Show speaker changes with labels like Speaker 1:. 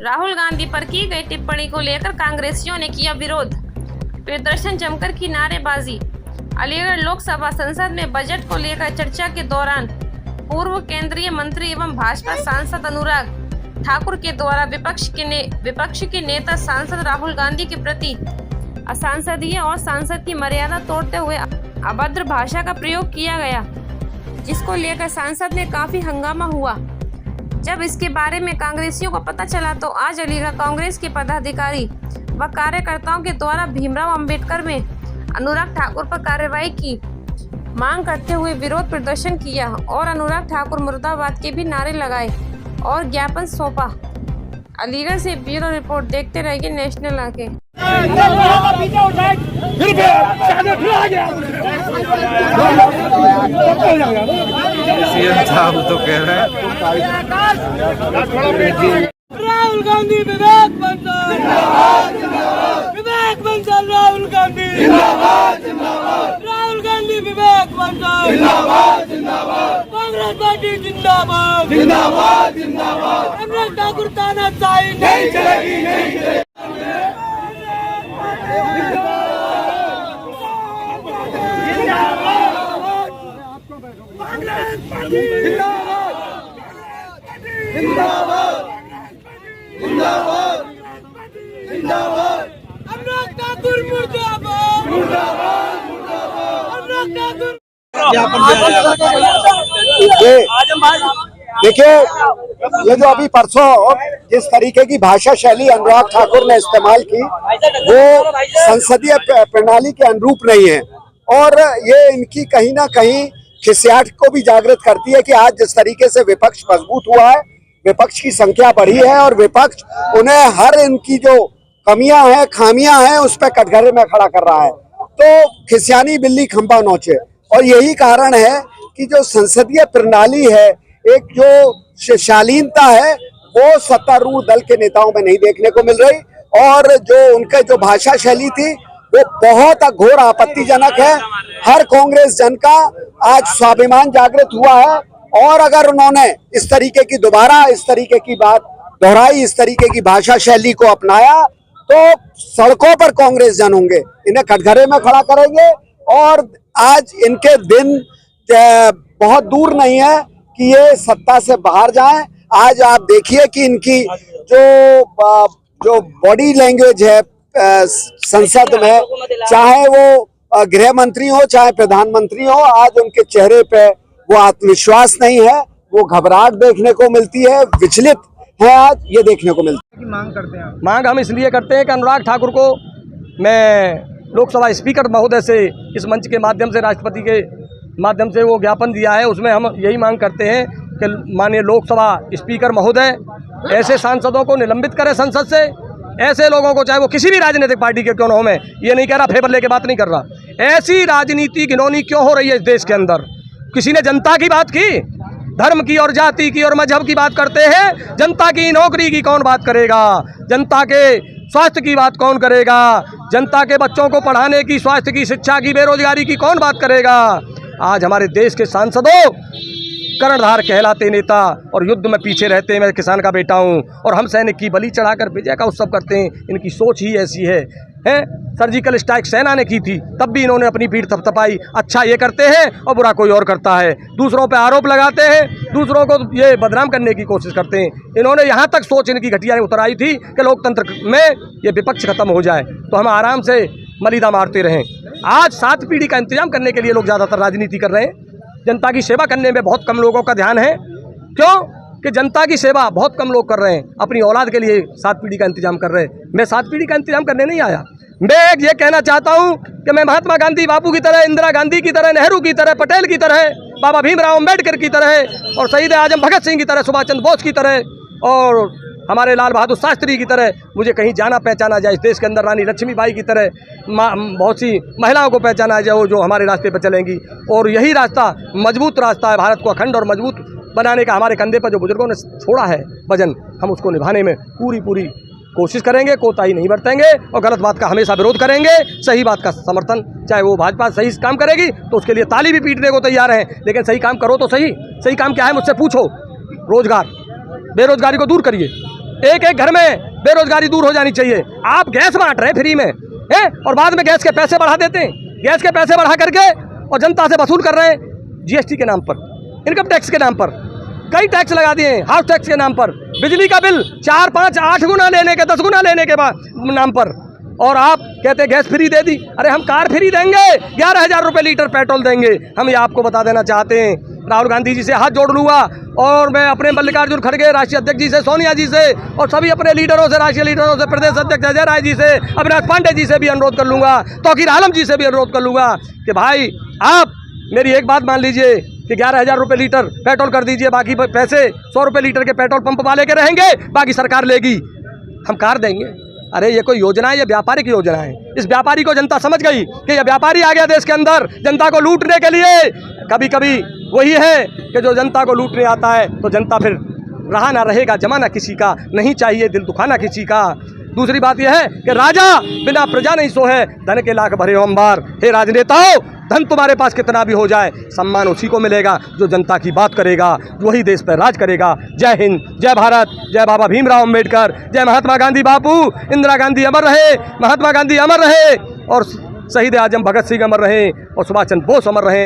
Speaker 1: राहुल गांधी पर की गई टिप्पणी को लेकर कांग्रेसियों ने किया विरोध, प्रदर्शन जमकर की नारेबाजी। अलीगढ़ लोकसभा संसद में बजट को लेकर चर्चा के दौरान पूर्व केंद्रीय मंत्री एवं भाजपा सांसद अनुराग ठाकुर के द्वारा विपक्ष के नेता सांसद राहुल गांधी के प्रति असंसदीय और सांसद की मर्यादा तोड़ते हुए अभद्र भाषा का प्रयोग किया गया, जिसको लेकर सांसद ने काफी हंगामा हुआ। जब इसके बारे में कांग्रेसियों को पता चला तो आज अलीगढ़ कांग्रेस के पदाधिकारी व कार्यकर्ताओं के द्वारा भीमराव अंबेडकर में अनुराग ठाकुर पर कार्रवाई की मांग करते हुए विरोध प्रदर्शन किया और अनुराग ठाकुर मुर्दाबाद के भी नारे लगाए और ज्ञापन सौंपा। अलीगढ़ से ब्यूरो रिपोर्ट देखते रहिए नेशनल आके।
Speaker 2: सीएम साहब तो कह रहे हैं
Speaker 3: राहुल गांधी विवेक बंसल, विवेक बंसल, राहुल गांधी राहुल गांधी विवेक बंसल, कांग्रेस पार्टी जिंदाबाद जिंदाबाद जिंदाबाद। अनुराग ठाकुर तानाशाही नहीं चलेगी, नहीं चलेगी। जिंदाबाद जिंदाबाद जिंदाबाद। अनुराग ठाकुर मुर्दाबाद मुर्दाबाद मुर्दाबाद। अनुराग ठाकुर
Speaker 4: देखिए, ये जो अभी परसों जिस तरीके की भाषा शैली अनुराग ठाकुर ने इस्तेमाल की वो संसदीय प्रणाली के अनुरूप नहीं है और ये इनकी कहीं ना कहीं खिसियाट को भी जागृत करती है कि आज जिस तरीके से विपक्ष मजबूत हुआ है, विपक्ष की संख्या बढ़ी है और विपक्ष उन्हें हर इनकी जो कमियां हैं, खामियां हैं, उस पर कटघरे में खड़ा कर रहा है। तो खिसियानी बिल्ली खंभा नोचे, और यही कारण है कि जो संसदीय प्रणाली है, एक जो शालीनता है वो सत्तारूढ़ दल के नेताओं में नहीं देखने को मिल रही और जो उनके जो भाषा शैली थी वो बहुत घोर आपत्तिजनक है। हर कांग्रेस जन का आज स्वाभिमान जागृत हुआ है और अगर उन्होंने इस तरीके की दोबारा इस तरीके की बात दोहराई, इस तरीके की भाषा शैली को अपनाया तो सड़कों पर कांग्रेस जन होंगे, इन्हें कटघरे में खड़ा करेंगे और आज इनके दिन बहुत दूर नहीं है कि ये सत्ता से बाहर जाएं। आज आप देखिए कि इनकी जो बॉडी लैंग्वेज है संसद में, चाहे वो गृह मंत्री हो चाहे प्रधानमंत्री हो, आज उनके चेहरे पे वो आत्मविश्वास नहीं है, वो घबराहट देखने को मिलती है, विचलित है, आज ये देखने को मिलती है।
Speaker 5: मांग करते हैं मांग हम इसलिए करते हैं कि अनुराग ठाकुर को मैं लोकसभा स्पीकर महोदय से इस मंच के माध्यम से राष्ट्रपति के माध्यम से वो ज्ञापन दिया है, उसमें हम यही मांग करते हैं कि माननीय लोकसभा स्पीकर महोदय ऐसे सांसदों को निलंबित करें संसद से। ऐसे लोगों को, चाहे वो किसी भी राजनीतिक पार्टी के क्यों न हो, मैं ये नहीं कह रहा, फेवर लेके बात नहीं कर रहा, ऐसी राजनीति घिनौनी क्यों हो रही है इस देश के अंदर। किसी ने जनता की बात की, धर्म की और जाति की और मजहब की बात करते हैं, जनता की नौकरी की कौन बात करेगा, जनता के स्वास्थ्य की बात कौन करेगा, जनता के बच्चों को पढ़ाने की, स्वास्थ्य की, शिक्षा की, बेरोजगारी की कौन बात करेगा। आज हमारे देश के सांसदों कर्णधार कहलाते नेता और युद्ध में पीछे रहते हैं, मैं किसान का बेटा हूँ और हम सैनिक की बलि चढ़ाकर विजय का उत्सव करते हैं। इनकी सोच ही ऐसी है। सर्जिकल स्ट्राइक सेना ने की थी, तब भी इन्होंने अपनी पीठ थपथपाई। अच्छा ये करते हैं और बुरा कोई और करता है, दूसरों पे आरोप लगाते हैं, दूसरों को ये बदनाम करने की कोशिश करते हैं। इन्होंने यहाँ तक सोच इनकी घटिया उतर आई थी कि लोकतंत्र में ये विपक्ष खत्म हो जाए तो हम आराम से मलीदा मारते रहें। आज 7 पीढ़ी का इंतजाम करने के लिए लोग ज़्यादातर राजनीति कर रहे हैं। जनता की सेवा करने में बहुत कम लोगों का ध्यान है। क्यों कि जनता की सेवा बहुत कम लोग कर रहे हैं, अपनी औलाद के लिए 7 पीढ़ी का इंतजाम कर रहे हैं। मैं 7 पीढ़ी का इंतजाम करने नहीं आया। मैं एक ये कहना चाहता हूँ कि मैं महात्मा गांधी बापू की तरह, इंदिरा गांधी की तरह, नेहरू की तरह, पटेल की तरह, बाबा भीमराव अंबेडकर की तरह और शहीद आजम भगत सिंह की तरह, सुभाष चंद्र बोस की तरह और हमारे लाल बहादुर शास्त्री की तरह मुझे कहीं जाना पहचाना जाए। इस देश के अंदर रानी लक्ष्मीबाई की तरह बहुत सी महिलाओं को पहचाना जाए जो हमारे रास्ते पर चलेंगी और यही रास्ता मजबूत रास्ता है। भारत को अखंड और मजबूत बनाने का हमारे कंधे पर जो बुजुर्गों ने छोड़ा है वजन, हम उसको निभाने में पूरी कोशिश करेंगे, कोताही नहीं बरतेंगे और गलत बात का हमेशा विरोध करेंगे। सही बात का समर्थन, चाहे वो भाजपा सही काम करेगी तो उसके लिए ताली भी पीटने को तैयार हैं, लेकिन सही काम करो तो सही। सही काम क्या है मुझसे पूछो। रोजगार, बेरोजगारी को दूर करिए, एक एक घर में बेरोजगारी दूर हो जानी चाहिए। आप गैस बांट रहे फ्री में हैं और बाद में गैस के पैसे बढ़ा देते हैं, गैस के पैसे बढ़ा करके और जनता से वसूल कर रहे हैं जीएसटी के नाम पर, इनकम टैक्स के नाम पर, कई टैक्स लगा दिए हैं, हाउस टैक्स के नाम पर, बिजली का बिल 4, 5, 8 गुना लेने के 10 गुना लेने के नाम पर, और आप कहते गैस फ्री दे दी। अरे हम कार फ्री देंगे, 11,000 रुपये लीटर पेट्रोल देंगे। हम ये आपको बता देना चाहते हैं, राहुल गांधी जी से हाथ जोड़ लूँगा और मैं अपने मल्लिकार्जुन खड़गे राष्ट्रीय अध्यक्ष जी से, सोनिया जी से और सभी अपने लीडरों से, राष्ट्रीय लीडरों से, प्रदेश अध्यक्ष अजय राय जी से, अविनाश पांडे जी से भी अनुरोध कर लूँगा, तौकीर आलम जी से भी अनुरोध कर लूँगा कि भाई आप मेरी एक बात मान लीजिए कि 11,000 रुपये लीटर पेट्रोल कर दीजिए, बाकी पैसे 100 रुपये लीटर के पेट्रोल पंप वाले के रहेंगे, बाकी सरकार लेगी, हम कार देंगे। अरे ये कोई योजना है, ये व्यापारिक योजना है। इस व्यापारी को जनता समझ गई कि ये व्यापारी आ गया देश के अंदर जनता को लूटने के लिए। कभी कभी वही है कि जो जनता को लूटने आता है तो जनता फिर रहा ना रहेगा, जमाना किसी का नहीं चाहिए, दिल दुखाना किसी का। दूसरी बात यह है कि राजा बिना प्रजा नहीं सोए, धन के लाख भरे हो अंबार। हे राजनेताओं, धन तुम्हारे पास कितना भी हो जाए, सम्मान उसी को मिलेगा जो जनता की बात करेगा, वही देश पर राज करेगा। जय हिंद, जय भारत, जय बाबा भीमराव अम्बेडकर, जय महात्मा गांधी बापू। इंदिरा गांधी अमर रहे, महात्मा गांधी अमर रहे और शहीद आजम भगत सिंह अमर रहे और सुभाष चंद्र बोस अमर रहे।